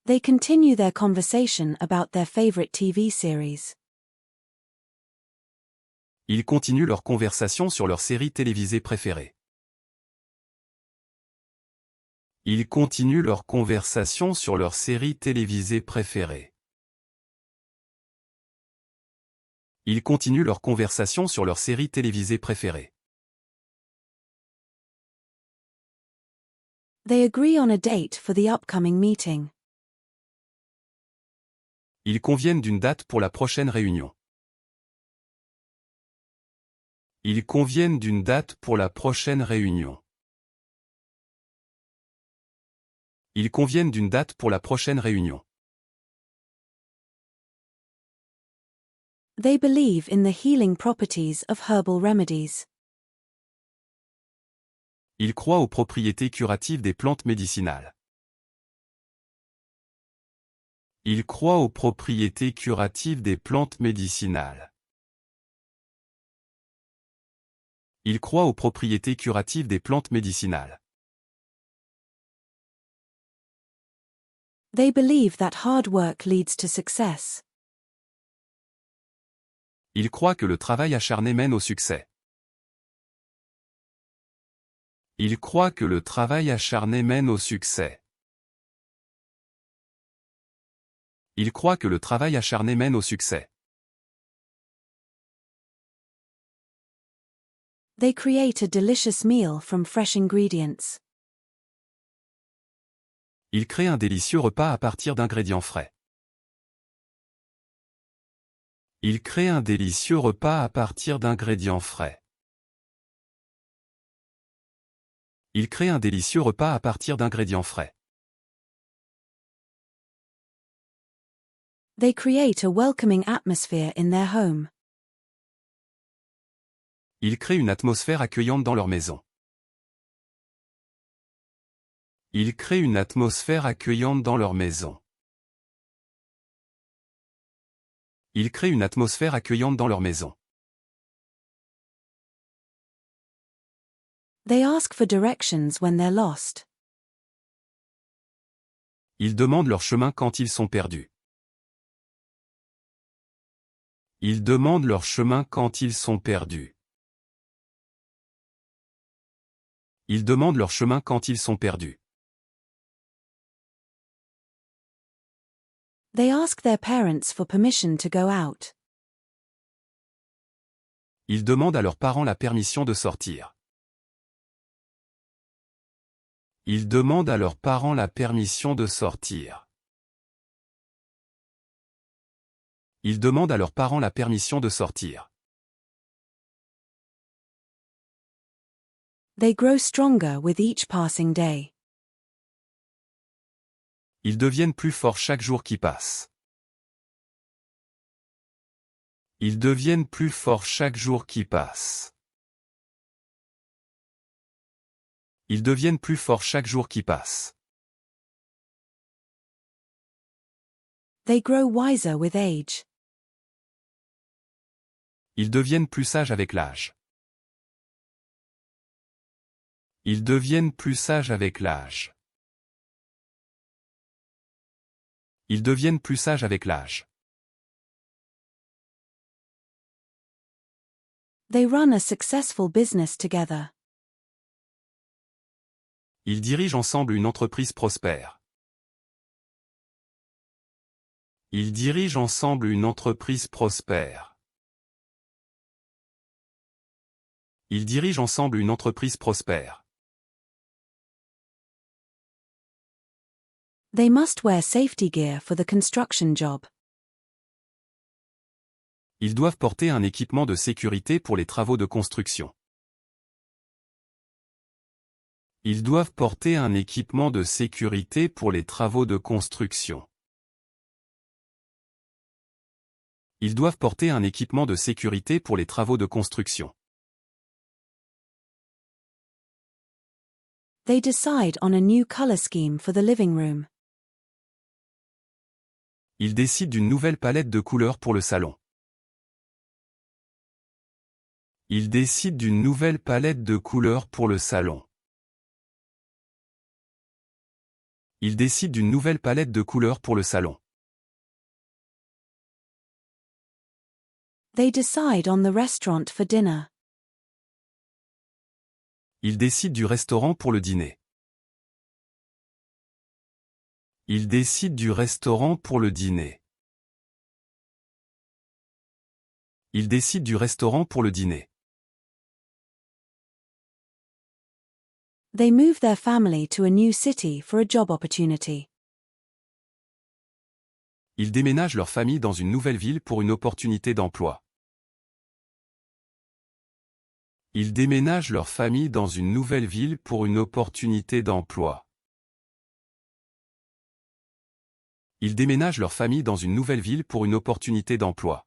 They continue their conversation about their favorite TV series. Ils continuent leur conversation sur leur série télévisée préférée. Ils continuent leur conversation sur leur série télévisée préférée. Ils continuent leur conversation sur leur série télévisée préférée. They agree on a date for the upcoming meeting. Ils conviennent d'une date pour la prochaine réunion. Ils conviennent d'une date pour la prochaine réunion. Ils conviennent d'une date pour la prochaine réunion. They believe in the healing properties of herbal remedies. Ils croient aux propriétés curatives des plantes médicinales. Ils croient aux propriétés curatives des plantes médicinales. Ils croient aux propriétés curatives des plantes médicinales. They believe that hard work leads to success. Ils croient que le travail acharné mène au succès. Ils croient que le travail acharné mène au succès. Ils croient que le travail acharné mène au succès. They create a delicious meal from fresh ingredients. Ils créent un délicieux repas à partir d'ingrédients frais. Ils créent un délicieux repas à partir d'ingrédients frais. Ils créent un délicieux repas à partir d'ingrédients frais. They create a welcoming atmosphere in their home. Ils créent une atmosphère accueillante dans leur maison. Ils créent une atmosphère accueillante dans leur maison. Ils créent une atmosphère accueillante dans leur maison. They ask for directions when they're lost. Ils demandent leur chemin quand ils sont perdus. Ils demandent leur chemin quand ils sont perdus. Ils demandent leur chemin quand ils sont perdus. They ask their parents for permission to go out. Ils demandent à leurs parents la permission de sortir. Ils demandent à leurs parents la permission de sortir. Ils demandent à leurs parents la permission de sortir. They grow stronger with each passing day. Ils deviennent plus forts chaque jour qui passe. Ils deviennent plus forts chaque jour qui passe. Ils deviennent plus forts chaque jour qui passe. They grow wiser with age. Ils deviennent plus sages avec l'âge. Ils deviennent plus sages avec l'âge. Ils deviennent plus sages avec l'âge. They run a successful business together. Ils dirigent ensemble une entreprise prospère. Ils dirigent ensemble une entreprise prospère. Ils dirigent ensemble une entreprise prospère. They must wear safety gear for the construction job. Ils doivent porter un équipement de sécurité pour les travaux de construction. Ils doivent porter un équipement de sécurité pour les travaux de construction. Ils doivent porter un équipement de sécurité pour les travaux de construction. They decide on a new color scheme for the living room. Ils décident d'une nouvelle palette de couleurs pour le salon. Ils décident d'une nouvelle palette de couleurs pour le salon. Ils décident d'une nouvelle palette de couleurs pour le salon. They decide on the restaurant for dinner. Ils décident du restaurant pour le dîner. Ils décident du restaurant pour le dîner. Ils décident du restaurant pour le dîner. They move their family to a new city for a job opportunity. Ils déménagent leur famille dans une nouvelle ville pour une opportunité d'emploi. Ils déménagent leur famille dans une nouvelle ville pour une opportunité d'emploi. Ils déménagent leur famille dans une nouvelle ville pour une opportunité d'emploi.